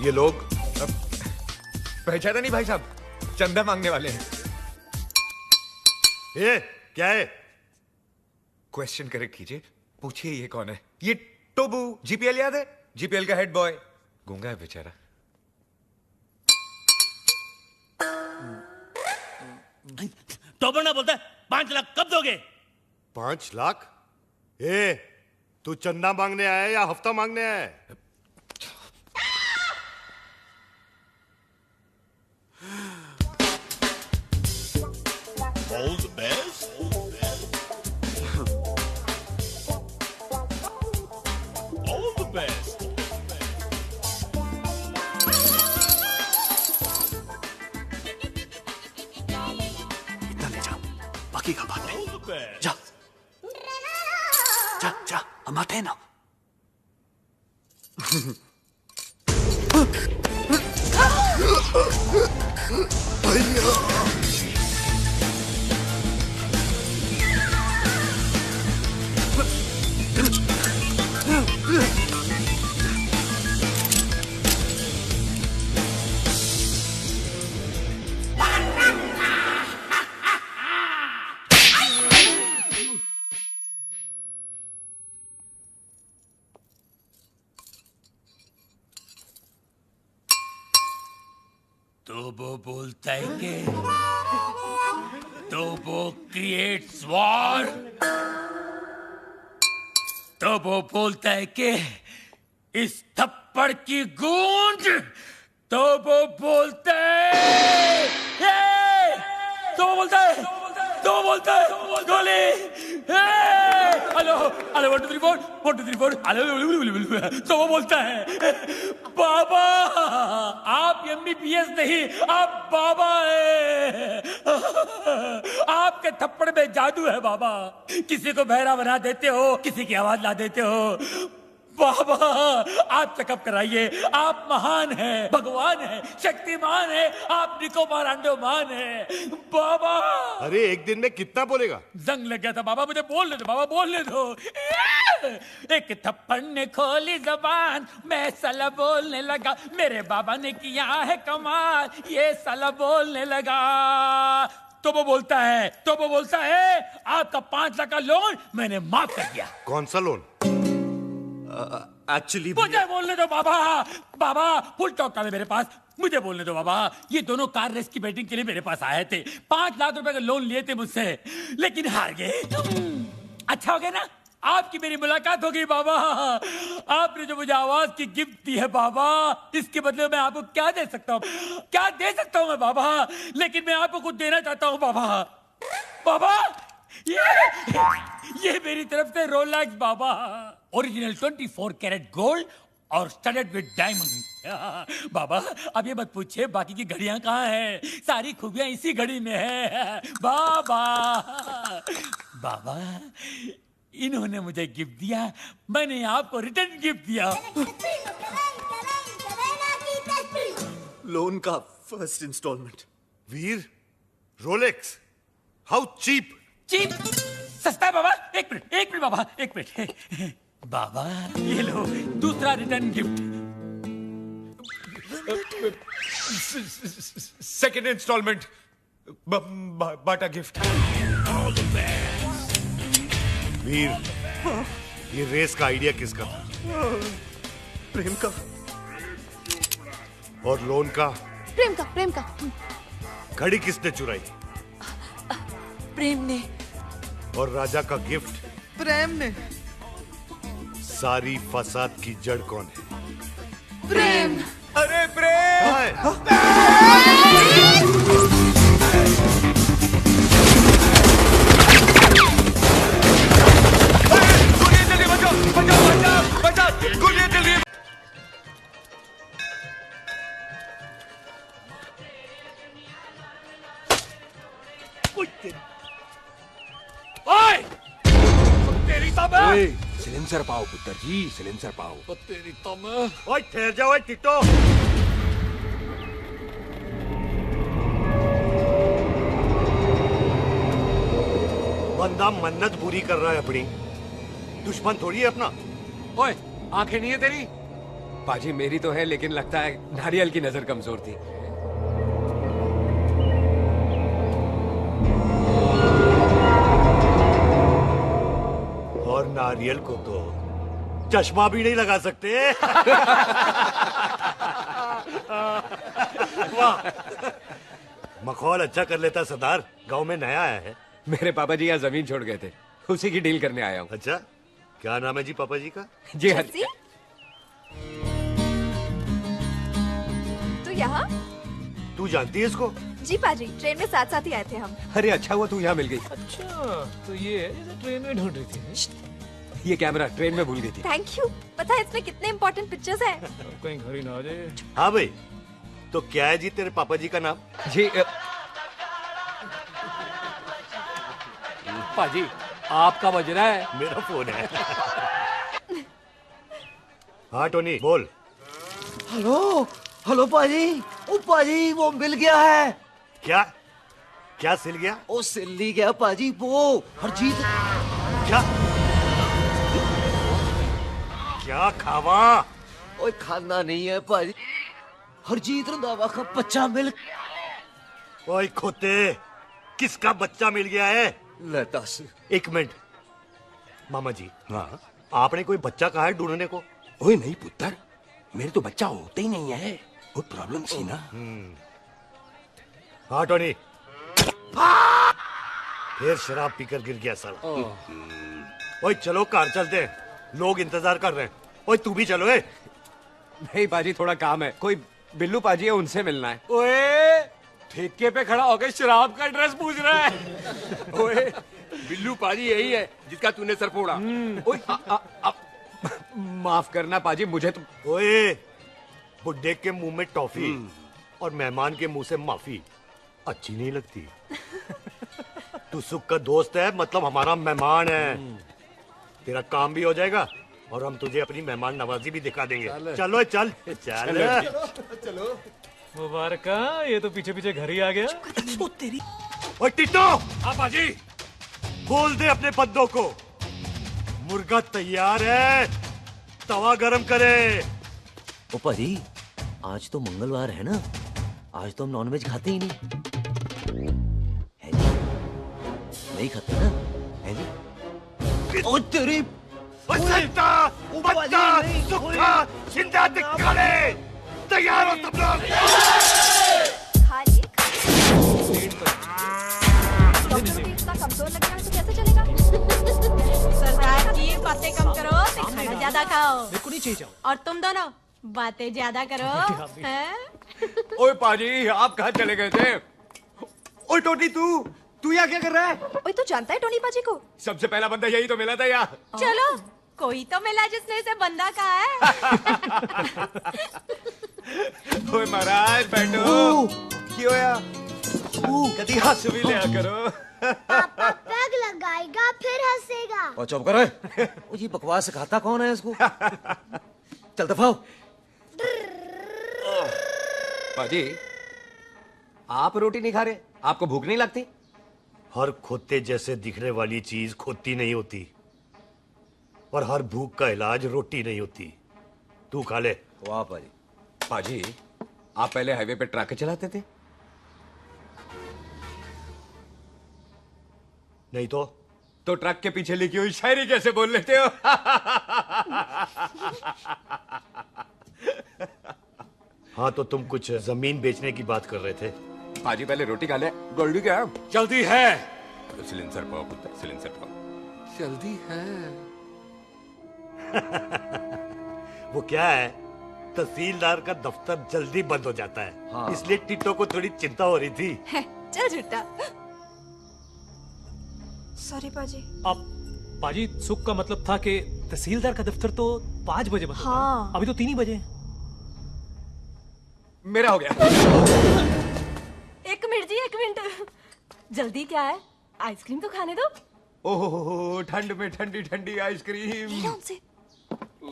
ये लोग पहचाना नहीं भाई साहब, चंदा मांगने वाले हैं। ये क्या है? क्वेश्चन करेक्ट कीजिए, पूछिए ये कौन है? ये टोबू, जीपीएल याद है? जीपीएल का हेड बॉय, गूंगा है बेचारा। टोबू ना बोलता है 5 लाख कब दोगे? 5 लाख? तू चंदा मांगने आया है या हफ्ता मांगने आया है? All the best. All the best. इतना ले जा, बाकी का बात All the best. जा जा जा, हम आते हैं ना। तो वो बोलता है कि तो वो क्रिएट्स वॉर। तो वो बोलता है कि इस थप्पड़ की गूंज। तो वो बोलता है तो वो बोलता है गोली। Hello hello 1 2 3 4 1 2 3 4 hello. तो वो बोलता है बाबा आप एमबीबीएस नहीं, आप बाबा है। आपके थप्पड़ में जादू है बाबा। किसी को बहरा बना देते हो, किसी की आवाज ला देते हो। बाबा आप चेकअप कराइए, आप महान हैं, भगवान हैं, शक्तिमान हैं, आप निकोबार अंडोमान हैं बाबा। अरे एक दिन में कितना बोलेगा? जंग लग गया था बाबा, मुझे बोलने दो बाबा, बोलने दो। एक थप्पड़ ने खोली जबान, मैं साला बोलने लगा। मेरे बाबा ने किया है कमाल, ये साला बोलने लगा। तो वो बोलता है आपका 5 लाख का लोन मैंने माफ कर दिया। कौन सा लोन? एक्चुअली मुझे बोलने दो बाबा फुल टॉक था मेरे पास। मुझे बोलने दो बाबा। ये दोनों कार रेस की बैटिंग के लिए मेरे पास आए थे। 5 लाख रुपए का लोन लिए थे मुझसे, लेकिन हार गए। अच्छा हो गया ना, आपकी मेरी मुलाकात हो गई बाबा। आपने जो मुझे आवाज की गिफ्ट दी है बाबा, इसके बदले मैं आपको क्या दे सकता हूँ मैं बाबा। लेकिन मैं आपको कुछ देना चाहता हूँ बाबा। ये मेरी तरफ से रोलेक्स बाबा, ओरिजिनल 24 कैरेट गोल्ड और स्टडेड विद डायमंड। बाबा अब ये मत पूछिए बाकी की घड़ियां कहाँ हैं, सारी खूबियां इसी घड़ी में है बाबा। इन्होंने मुझे गिफ्ट दिया, मैंने आपको रिटर्न गिफ्ट दिया। लोन का first instalment. Veer, Rolex, how cheap. Cheap सस्ता है बाबा। एक मिनट बाबा, एक मिनट बाबा, ये लो दूसरा रिटर्न गिफ्ट। सेकंड इंस्टॉलमेंट, बाटा गिफ्ट। वीर, ये रेस का आइडिया किसका था? प्रेम का। और लोन का? प्रेम का। घड़ी किसने चुराई? प्रेम ने। और राजा का गिफ्ट? प्रेम ने। सारी फसाद की जड़ कौन है? प्रेम। अरे प्रेम! गुलिया जल्दी बचाओ, गुलिया जल्दी। तेरी तब सिलेंसर पाओ पुत्र जी, सिलेंसर पाओ। तेरी तब ओए ठहर जाओ टिटो। बंदा मन्नत पूरी कर रहा है अपनी, दुश्मन थोड़ी है अपना। ओए आंखें नहीं है तेरी? पाजी मेरी तो है, लेकिन लगता है नारियल की नजर कमजोर थी। और नारियल को तो चश्मा भी नहीं लगा सकते। वाह, मखौल अच्छा कर लेता सरदार। गांव में नया आया है। मेरे पापा जी यहाँ जमीन छोड़ गए थे, उसी की डील करने आया हूँ। अच्छा, क्या नाम है जी पापा जी का? जी हाँ। जर्सी? तो यहाँ? तू जानती है इसको? जी पाजी, ट्रेन में साथ साथ ही आए थे हम। अरे अच्छा हुआ तू यहाँ मिल गई। अच्छा, तो ये है जैसे ट्रेन में ढूंढ रही थी। ये कैमरा ट्रेन में भूल गई थी। Thank you. पता है इसमें कितने इम्पोर्टेंट पिक्चर्स हैं? कहीं घर ही ना आ जाए। हाँ भाई, तो क्या है जी तेरे पापा जी का नाम? जी पाजी आपका बज रहा है। मेरा फोन है। हाँ टोनी बोल। हेलो हेलो पाजी। ओ पाजी वो मिल गया है। क्या क्या सिल गया? ओ सिल्ली गया पाजी, वो हरजीत। क्या क्या खावा? ओए खाना नहीं है पाजी, हरजीत रंधावा का बच्चा मिल। ओए खोते, किसका बच्चा मिल गया है? ले दस। एक मिनट मामा जी। हाँ, आपने कोई बच्चा कहा है ढूंढने को? ओए नहीं पुत्र, मेरे तो बच्चा होता ही नहीं है, वो प्रॉब्लम थी ना। हाँ टोनी। फिर शराब पीकर गिर गया साला। ओए चलो कार चलते हैं, लोग इंतजार कर रहे हैं। ओए तू भी चलो। नहीं पाजी थोड़ा काम है, कोई बिल्लू पाजी है उनसे मिलना है। ओए ठेके पे खड़ा होकर शराब का एड्रेस पूछ रहा है। ओए बिल्लू पाजी यही है जिसका तूने सर फोड़ा। ओए माफ करना पाजी, मुझे तो। ओए बुड्ढे के मुंह में टॉफी और मेहमान के मुंह से माफी अच्छी नहीं लगती। तू सुख का दोस्त है, मतलब हमारा मेहमान है। तेरा काम भी हो जाएगा और हम तुझे अपनी मेहमान नवाजी भी दिखा देंगे। चलो चल चल। मुबारक, ये तो पीछे पीछे घर ही आ गया। ओए टिट्टो, हाँ पाजी। बोल दे अपने बंदों को मुर्गा तैयार है, तवा गरम करे। ओ पाजी आज तो मंगलवार है ना, आज तो हम नॉनवेज खाते ही नहीं है जी। नहीं खाते ना, है जी। ओ तेरी बच्चा बच्चा सुखा जिंदा दिखाले। तैयार हो सब लोग? खा लिए, डॉक्टर को इतना कमजोर लग रहा है तो कैसे चलेगा? सरदार जी बातें कम करो, खाना ज्यादा खाओ। मेरे को नहीं चाहिए जाओ। और तुम दोनों बातें ज्यादा करो। हैं? ओए पाजी आप कहाँ चले गए थे? ओए टोटी तू यहाँ क्या कर रहा है? ओए तू जानता है टोनी पाजी को? सबसे पहला बंदा यही तो मिला था यहाँ। चलो कोई तो मिला जिसने इसे बंदा कहा है। ओए महाराज बैठो। क्यों होया? कभी हंस भी लिया करो। पापा पैग लगाएगा फिर हंसेगा। ओ चुप कर। ओ जी बकवास सिखाता कौन है इसको? चल दफाओ। पाजी आप रोटी नहीं खा रहे? आपको भूख नहीं लगती? हर खोते जैसे दिखने वाली चीज खोती नहीं होती और हर भूख का इलाज रोटी नहीं होती। तू खा ले। वाह पाजी। पाजी आप पहले हाईवे पे ट्रक चलाते थे? नहीं तो ट्रक के पीछे लिखी हुई शायरी कैसे बोल लेते हो? हाँ तो तुम कुछ जमीन बेचने की बात कर रहे थे। पाजी पहले रोटी खा ले। गोल्डी क्या? जल्दी है। सिलेंसर पाओ पुत्र, सिलेंसर पाओ। जल्दी है। वो क्या है, तहसीलदार का दफ्तर जल्दी बंद हो जाता है। हाँ। इसलिए टिट्टो को थोड़ी चिंता हो रही थी। चल झुट्टा। सॉरी पाजी। अब पाजी सुख का मतलब था कि तहसीलदार का दफ्तर तो 5 बजे बंद होता है। हाँ। अभी तो 3 ही बजे हैं। मेरा हो गया। एक मिनट जी, एक मिनट। जल्दी क्या है, आइसक्रीम तो खाने दो। ओह ठंड में ठंडी ठंडी आइसक्रीम। उनसे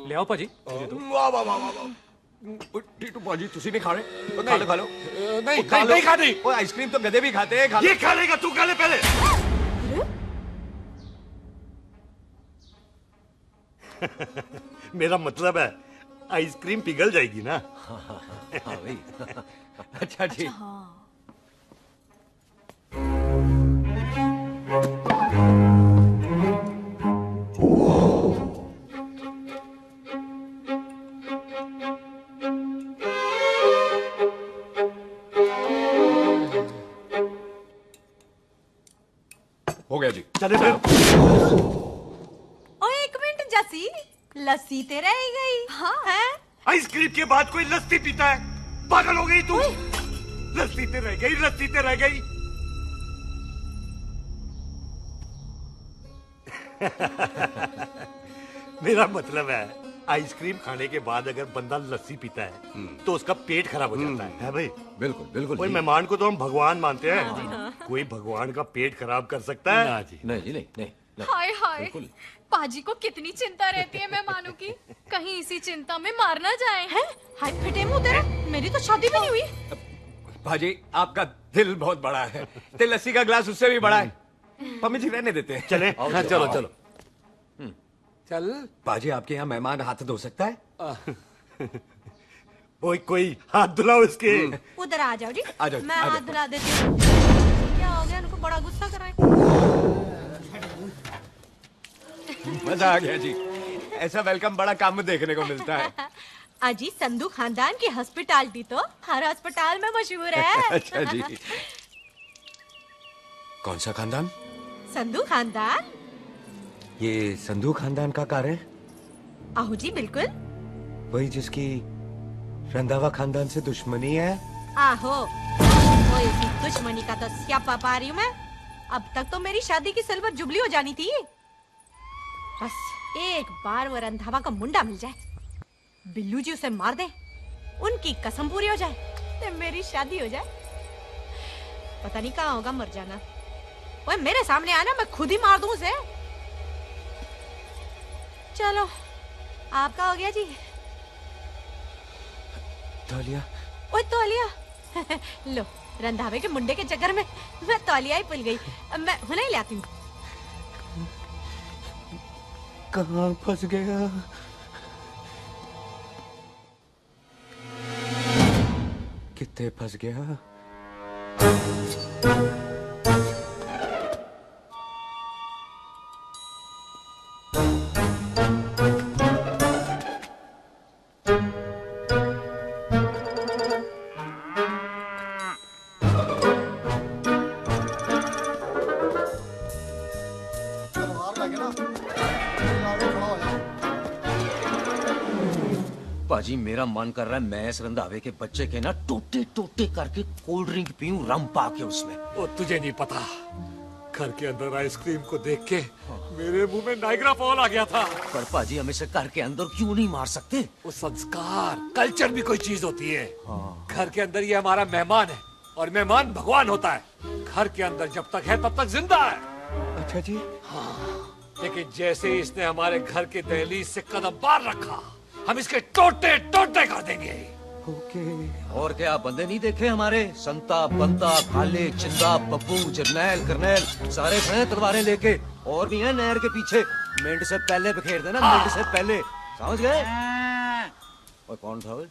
ले आओ पाजी। मुझे दो। वाह वाह वाह वाह। टीटू पाजी तुसी नहीं खा रहे? तो खा लो खा लो। नहीं नहीं खाती। ओए आइसक्रीम तो गधे भी खाते हैं। खा लो। ये खा लेगा, तू खा ले पहले। मेरा मतलब है आइसक्रीम पिघल जाएगी ना। हाँ भाई। अच्छा जी। हो गया जी। चले फिर। ओ एक मिनट जसी, लस्सी ते रह गई। हाँ है। आइसक्रीम के बाद कोई लस्सी पीता है? पागल हो गई तू? लस्सी ते रह गई, लस्सी ते रह गई। मेरा मतलब है आइसक्रीम खाने के बाद अगर बंदा लस्सी पीता है तो उसका पेट खराब हो जाता है भाई? बिल्कुल बिल्कुल कोई जी। मेहमान को तो हम भगवान मानते हैं, कोई भगवान का पेट खराब कर सकता है? ना जी। नहीं जी, नहीं नहीं, नहीं। हाय हाय, पाजी को कितनी चिंता रहती है मेहमानों की, कहीं इसी चिंता में मार ना जाए। हैं? हाय फिटे मुंह तेरा, मेरी तो शादी भी नहीं हुई। भाजी आपका दिल बहुत बड़ा है, ते लस्सी का ग्लास उससे भी बड़ा है। पम्मी जी रहने देते हैं। चले। हाँ, चलो चलो चल। पाजी आपके यहाँ मेहमान हाथ धो सकता है? कोई हाथ धुलाओ इसके। उधर आ जाओ जी, आ जाओ, मैं आ जाओ। हाथ धुला देती हूँ। क्या हो गया, उनको बड़ा गुस्सा कर रहे हैं। मजा आ गया जी, ऐसा वेलकम बड़ा काम में देखने को मिलता है। अजी संधू खानदान की हॉस्पिटैलिटी तो हर अस्पताल में मशहूर है। अच्छा जी। कौन सा खानदान? संधू खानदान। ये संधू खानदान का कार है? आहू जी बिल्कुल। वही जिसकी रंधावा खानदान से दुश्मनी है? आहो, वो इसी दुश्मनी का तो स्यापा पा रही हूँ मैं। अब तक तो मेरी शादी की सिल्वर जुबली हो जानी थी। बस एक बार वो रंधावा का मुंडा मिल जाए, बिल्लू जी उसे मार दे, उनकी कसम पूरी हो जाए, तो मेरी शादी हो जाए। पता नहीं कहाँ होगा मर जाना। ओए मेरे सामने आना, मैं खुद ही मार दूं उसे। चलो आपका हो गया जी। तौलिया। ओए तौलिया। लो, रंधावे के मुंडे के चक्कर में मैं तौलिया ही भूल गई। मैं हुने ही लाती हूँ। कहाँ फंस गया? कितने फंस गया? पाजी मेरा मन कर रहा है मैं इस रंधावे के बच्चे के ना टोटे टोटे करके कोल्ड ड्रिंक पीऊं, रम पा के उसमें। वो तुझे नहीं पता, घर के अंदर आइसक्रीम को देख के मेरे मुंह में नाइग्रा फॉल आ गया था। पर पाजी हम इसे घर के अंदर क्यों नहीं मार सकते? वो संस्कार कल्चर भी कोई चीज होती है। घर के अंदर ये हमारा मेहमान है और मेहमान भगवान होता है। घर के अंदर जब तक है तब तक जिंदा है। अच्छा जी। लेकिन जैसे ही इसने हमारे घर के दहलीज से कदम बाहर रखा, हम इसके टोटे टोटे कर देंगे। ओके। और क्या बंदे नहीं देखे हमारे? संता, बंता, खाले, चिंदा, बब्बू, जरनैल, करनैल सारे खड़े हैं तलवारें लेके, और भी हैं नहर के पीछे। मिनट से पहले बिखेर देना, मिनट से पहले, समझ गए? और कौन था वो?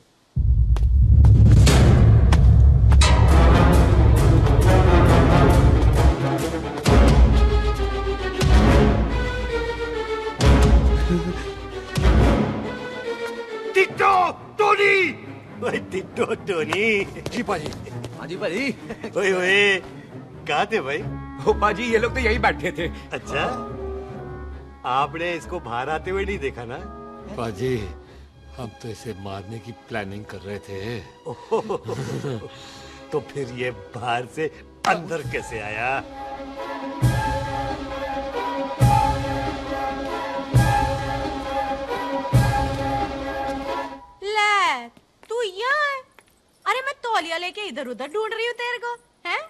Ditto Tony. ओए टिट्टो टोनी। जी पाजी। हाँ जी भाई। ओए ओए कहाँ थे भाई? ओ पाजी ये लोग तो यही बैठे थे। अच्छा, आपने इसको बाहर आते हुए नहीं देखा ना? पाजी हम तो इसे मारने की प्लानिंग कर रहे थे। तो फिर ये बाहर से अंदर कैसे आया? ले, तू यहाँ है? अरे मैं तौलिया लेके इधर उधर ढूंढ रही हूँ तेरे को, हैं?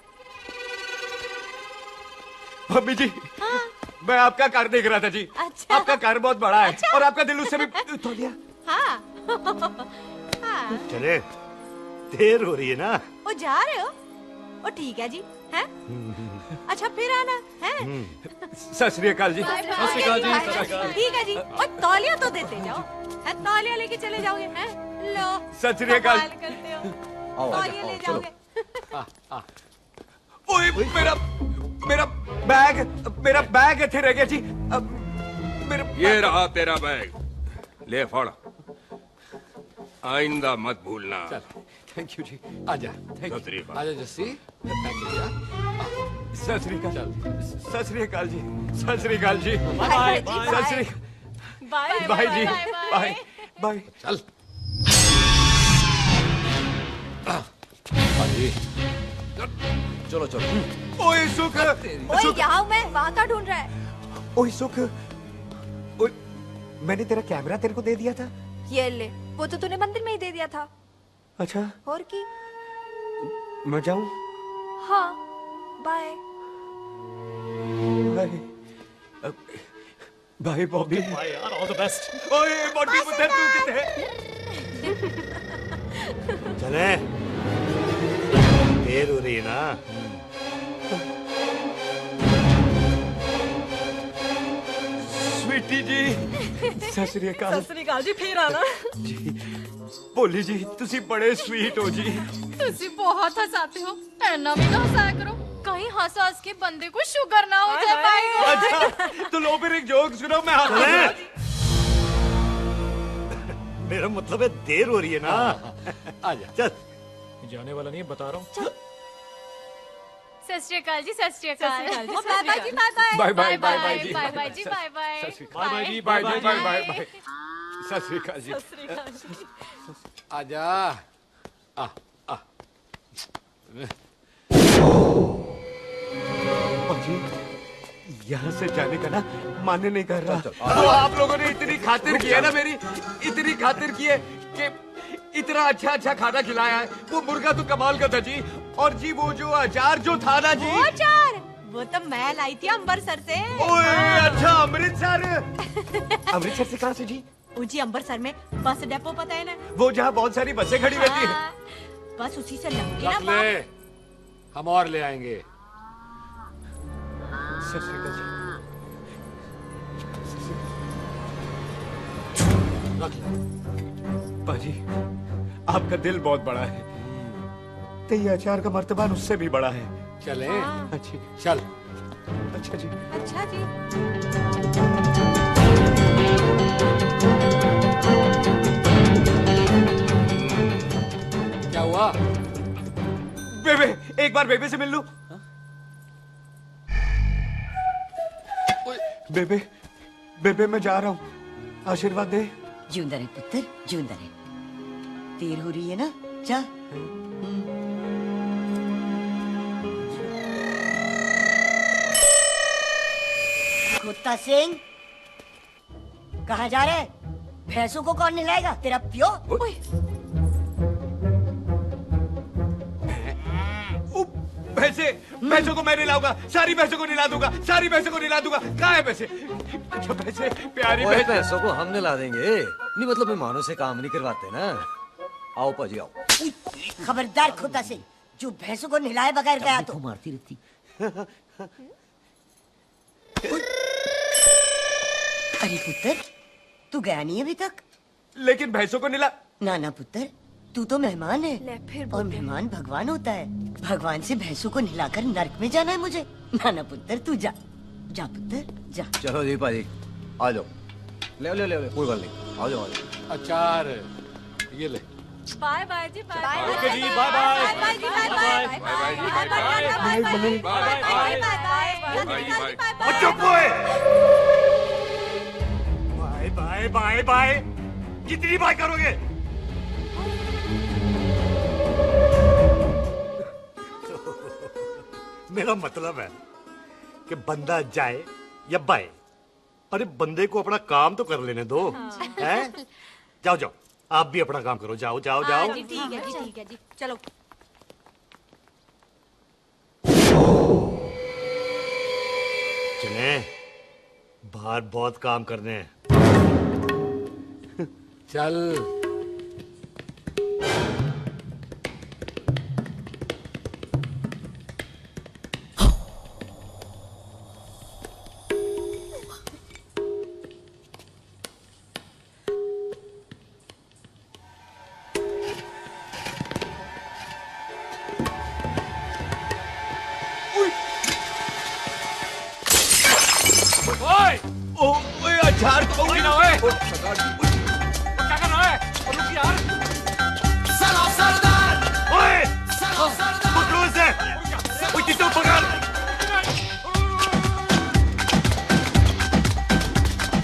मम्मी जी, मैं आपका कार देख रहा था जी। अच्छा। आपका कार बहुत बड़ा है। अच्छा। और आपका दिल उससे भी तौलिया। हाँ। हाँ। चले, देर हो रही है ना? ओ जा रहे हो? ओ ठीक है जी, हैं? अच्छा फिर आना है। सत श्री अकाल जी। ठीक है जी। और तौलिया तो देते जाओ, है तौलिया लेके चले जाओगे हैं? लो सत श्री अकाल। कमाल करते हो, तौलिया ले जाओगे। ओए मेरा बैग इथे रह गया जी। ये रहा तेरा बैग, ले फड़, आइंदा मत भूलना। थैंक यू जी। आजा सत श्री अकाल। आजा जस्सी। सत श्री अकाल। सत श्री अकाल जी। सत श्री अकाल जी। बाय सत श्री बाय बाय जी। Bye bye. चल जी, चलो चलो। ओए सुख। ओए यहाँ हूँ मैं, वहाँ का ढूंढ रहा है? ओए सुख, ओए मैंने तेरा कैमरा तेरे को दे दिया था। ये ले, वो तो तूने मंदिर में ही दे दिया था। अच्छा और की? मैं जाऊं? हाँ, bye. Bye bye Bobby. Bye यार, ऑल द बेस्ट। ओए बॉडी पुत्र तू किथे है? चले, देर हो रही है ना। स्वीटी जी, सत श्री अकाल। सत श्री अकाल जी, फिर आना। जी भोली जी, तुसी बड़े स्वीट हो जी। तुसी बहुत हंसाते हो, ऐना भी ना हंसाया करो, कहीं हंस हंस के बंदे को शुगर ना हो जाए भाई को। अच्छा तो लो फिर एक जोक सुनो, मैं मेरा मतलब है देर हो रही है ना। आजा। चल। जाने वाला नहीं है, बता रहा हूँ। सत श्री अकाल जी, सत श्री अकाल। बाय बाय जी, bye bye. Bye bye bye जी। बाय बाय जी, बाय बाय। बाय बाय जी, बाय बाय बाय बाय। सत श्री अकाल जी। आजा। जी यहाँ से जाने का ना मान्य नहीं कर रहा। तो आप लोगों ने इतनी खातिर की है ना मेरी, इतनी खातिर की है कि इतना अच्छा अच्छा खाना खिलाया है। वो मुर्गा तो कमाल का था जी, और जी वो जो अचार जो था ना जी। वो अचार, वो तो मैं लाई थी अमृतसर से। ओए अच्छा, अमृतसर। अमृतसर से कहाँ से जी? ऊंची अमृतसर में बस डिपो पता है ना? वो जहाँ बहुत सारी बसें खड़ी रहती है। बस उसी से लंबी ना रख ले, हम और ले आएंगे। सत श्री अकाल जी। रख ले। पाजी, आपका दिल बहुत बड़ा है, तो ये अचार का मर्तबान उससे भी बड़ा है। चले। अच्छी। चल। अच्छा जी। अच्छा जी। क्या हुआ? बेबे, एक बार बेबे से मिल लूं। बेबे, बेबे मैं जा रहा हूँ, आशीर्वाद दे। जिंदा रहे पुत्र, जिंदा रहे। देर हो रही है ना, जा। कुत्ता सिंह, कहाँ जा रहे? भैंसों को कौन नहलाएगा? तेरा प्यो? भैंसों को मैं नहलाऊंगा, सारी भैंसों को नहला दूंगा, सारी भैंसों को नहला दूंगा। कहाँ है भैंसे? अच्छा भैंसे, प्यारी भैंसों को हम नहला देंगे। नहीं मतलब मेहमानों से काम नहीं करवाते ना। आओ पाजी आओ। खबरदार कुत्ता सिंह, जो भैंसों को नहलाए बगैर गया तो मारती रहती। अरे पुत्र, तू गया नहीं अभी तक? लेकिन भैंसों को नहला। ना ना पुत्र, तू तो मेहमान है, ले फिर और मेहमान भगवान होता है। भगवान से भैंसों को नहलाकर नरक में जाना है मुझे। ना ना पुत्र, तू जा, जा पुत्र जा। चलो जी पाजी, आ जाओ। ले ले ले ले, कोई बात नहीं, आ जाओ आ जाओ। अचार ये ले। बाय बाय जी, बाय बाय। ओके जी, बाय बाय। बाय जी, बाय बाय। बाय बाय जी, बाय बाय। चुप हुए। Bye bye bye bye. कितनी बाय करोगे? मेरा मतलब है कि बंदा जाए या बाय, अरे बंदे को अपना काम तो कर लेने दो। हैं? जाओ जाओ, आप भी अपना काम करो। जाओ जाओ जाओ। जी ठीक है जी, ठीक है जी, चलो। चले, बाहर बहुत काम करने हैं। चल। क्या कर रहा है? रुक यार। सलाम सरदार। ओए पकड़ो इसे। ओए किसे पकड़?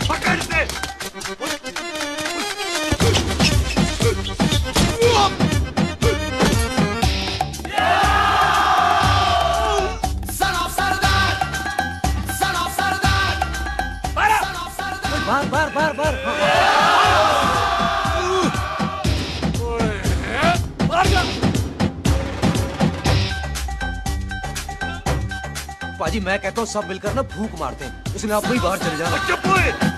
पकड़ इसे। बार पाजी मैं कहता हूँ सब मिलकर ना फूंक मारते हैं, इसलिए आप वही बाहर चले जाना। चुप हुए।